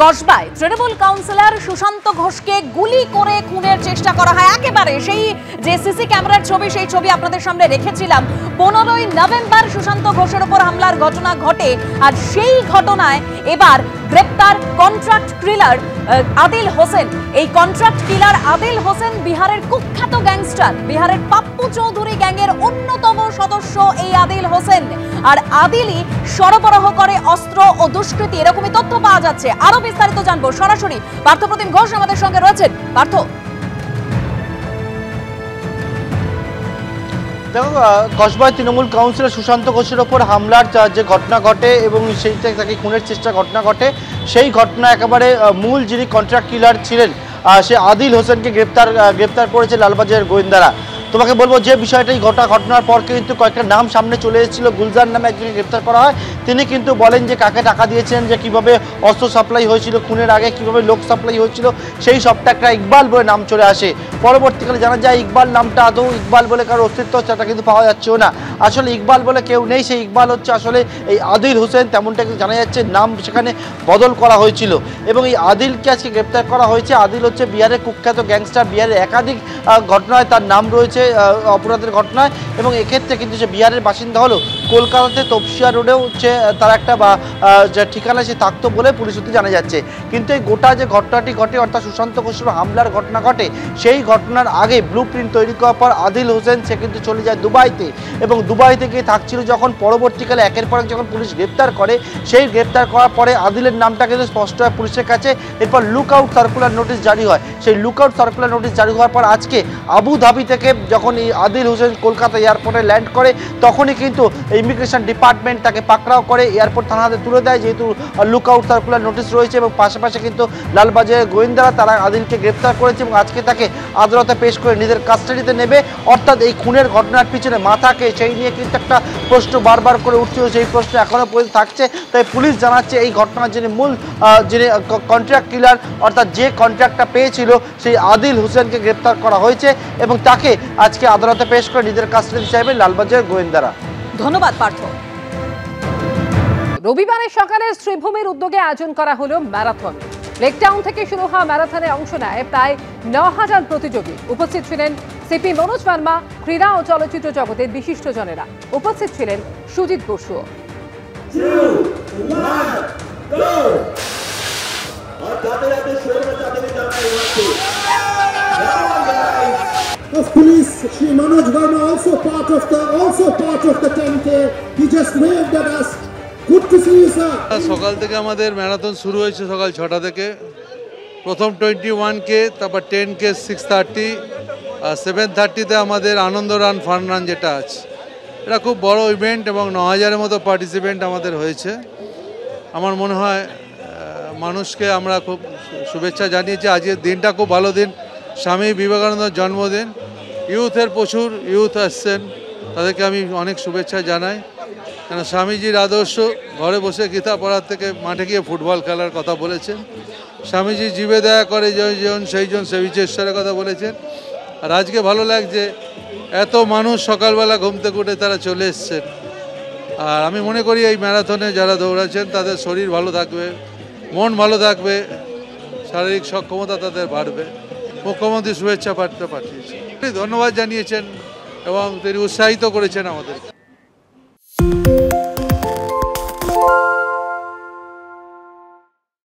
কসবায় Trinamool councillor Sushant ঘোষকে গুলি করে খুনের চেষ্টা করা হয়। একেবারে সেই যে সিসি ক্যামেরার ছবি, সেই ছবি আপনাদের সামনে রেখেছিলাম। 15ই নভেম্বর সুশান্ত ঘোষের উপর হামলার ঘটনা ঘটে, আর সেই ঘটনায় এবার গ্রেপ্তার কন্ট্রাক্ট কিলার আদিল হোসেন। এই কন্ট্রাক্ট কিলার আদিল হোসেন বিহারের কুখ্যাত গ্যাংস্টার, বিহারের পাপ্পু চৌধুরী গ্যাংয়ের অন্যতম সদস্য এই আদিল হোসেন। আর আদিলই সরবরাহ করে অস্ত্র ও দুষ্কৃতি, এরকমই তথ্য পাওয়া যাচ্ছে। আরো বিস্তারিত জানবো সরাসরি পার্থপ্রতিম ঘোষ আমাদের সঙ্গে রয়েছেন। পার্থ, দেখো, কসবায় তৃণমূল কাউন্সিলর সুশান্ত ঘোষের ওপর হামলার যে ঘটনা ঘটে এবং সেইটা তাকে খুনের চেষ্টা ঘটনা ঘটে, সেই ঘটনা একেবারে মূল যিনি কন্ট্রাক্ট কিলার ছিলেন সে আদিল হোসেনকে গ্রেপ্তার করেছে লালবাজারের গোয়েন্দারা। তোমাকে বলবো যে বিষয়টা ঘটনার পর কিন্তু কয়েকটা নাম সামনে চলে এসেছিল। গুলজার নামে একজনকে গ্রেপ্তার করা হয়। তিনি কিন্তু বলেন যে কাকে টাকা দিয়েছেন, যে কিভাবে অস্ত্র সাপ্লাই হয়েছিল খুনের আগে, কিভাবে লোক সাপ্লাই হয়েছিল, সেই সবটা একটা ইকবাল বলে নাম চলে আসে। পরবর্তীকালে জানা যায় ইকবাল নামটা আদৌ ইকবাল বলে কারোর অস্তিত্ব সেটা কিন্তু পাওয়া যাচ্ছেও না। আসলে ইকবাল বলে কেউ নেই, সেই ইকবাল হচ্ছে আসলে এই আদিল হোসেন, তেমনটা কিন্তু জানা যাচ্ছে। নাম সেখানে বদল করা হয়েছিল এবং এই আদিলকে আজকে গ্রেপ্তার করা হয়েছে। আদিল হচ্ছে বিহারের কুখ্যাত গ্যাংস্টার, বিহারের একাধিক ঘটনায় তার নাম রয়েছে, অপরাধের ঘটনায়। এবং এক্ষেত্রে কিন্তু সে বিহারের বাসিন্দা হলো, কলকাতাতে তপসিয়া রোডেও হচ্ছে তার একটা যে ঠিকানা সে থাকতো বলে পুলিশ সূত্রে জানা যাচ্ছে। কিন্তু এই গোটা যে ঘটনাটি ঘটে, অর্থাৎ সুশান্ত ঘোষের হামলার ঘটনা ঘটে, সেই ঘটনার আগে ব্লু প্রিন্ট তৈরি করার পর আদিল হোসেন সে কিন্তু চলে যায় দুবাইতে, এবং দুবাইতে গিয়ে থাকছিল যখন পরবর্তীকালে একের পর এক যখন পুলিশ গ্রেপ্তার করে, সেই গ্রেপ্তার করার পরে আদিলের নামটা কিন্তু স্পষ্ট হয় পুলিশের কাছে। এরপর লুক আউট সার্কুলার নোটিশ জারি হয়। সেই লুক আউট সার্কুলার নোটিশ জারি হওয়ার পর আজকে আবুধাবি থেকে যখন এই আদিল হোসেন কলকাতা এয়ারপোর্টে ল্যান্ড করে, তখনই কিন্তু ইমিগ্রেশন ডিপার্টমেন্ট তাকে পাকড়াও করে এয়ারপোর্ট থানা হাতে তুলে দেয়, যেহেতু লুক আউট সার্কুলার নোটিশ রয়েছে। এবং পাশাপাশি কিন্তু লালবাজারের গোয়েন্দারা তারা আদিলকে গ্রেপ্তার করেছে এবং আজকে তাকে আদালতে পেশ করে নিজের কাস্টাডিতে নেবে। অর্থাৎ এই খুনের ঘটনার পিছনে মাথাকে, সেই নিয়ে কিন্তু একটা প্রশ্ন বারবার করে উঠছিল, সেই প্রশ্ন এখনও পর্যন্ত থাকছে। তাই পুলিশ জানাচ্ছে এই ঘটনার যিনি যিনি কন্ট্রাক্ট কিলার, অর্থাৎ যে কন্ট্রাক্টটা পেয়েছিল, সেই আদিল হোসেনকে গ্রেপ্তার করা হয়েছে এবং তাকে আজকে আদালতে পেশ করে নিজের কাস্টাডি চাইবে লালবাজারের গোয়েন্দারা। ধন্যবাদ পার্থ। রবিবারের সকালে শ্রীভূমির উদ্যোগে আয়োজন করা হলো ম্যারাথন। লেকটাউন থেকে শুরু হওয়া ম্যারাথনে অংশ নেয় প্রায় 9000 প্রতিযোগী। উপস্থিত ছিলেন সিপি মনোজ ভার্মা, ক্রীড়া ও চলচ্চিত্র জগতের বিশিষ্টজনেরা। উপস্থিত ছিলেন Sujit বসুও। Of police, Shri Manoj Verma, also part of the 10K. He just waved at us. Good to see you, sir. সকাল থেকে আমাদের ম্যারাথন শুরু হয়েছে সকাল 6টা থেকে। প্রথম 21K, তারপর 10K 6:30, আর 7:30-তে আমাদের আনন্দ রান, ফান রান যেটা আছে। এটা খুব বড় ইভেন্ট এবং 9000-এর মতো পার্টিসিপেন্ট আমাদের হয়েছে। আমার মনে হয় মানুষকে আমরা খুব শুভেচ্ছা জানিয়েছি। আজকের দিনটা খুব ভালো দিন, স্বামী বিবেকানন্দের জন্মদিন। প্রচুর ইউথ আসছেন, তাদেরকে আমি অনেক শুভেচ্ছা জানাই। কেন স্বামীজির আদর্শ ঘরে বসে গীতা পড়ার থেকে মাঠে গিয়ে ফুটবল খেলার কথা বলেছেন। স্বামীজি জীবে দয়া করে জন সেইজন সেবিচেশ্বরের কথা বলেছেন। আর আজকে ভালো লাগছে এত মানুষ সকালবেলা ঘুম থেকে উঠে তারা চলে এসছেন। আর আমি মনে করি এই ম্যারাথনে যারা দৌড়াচ্ছেন তাদের শরীর ভালো থাকবে, মন ভালো থাকবে, শারীরিক সক্ষমতা তাদের বাড়বে। মুখ্যমন্ত্রী শুভেচ্ছা বার্তা পাঠিয়েছেন, ধন্যবাদ জানিয়েছেন এবং তিনি উৎসাহিত করেছেন আমাদের।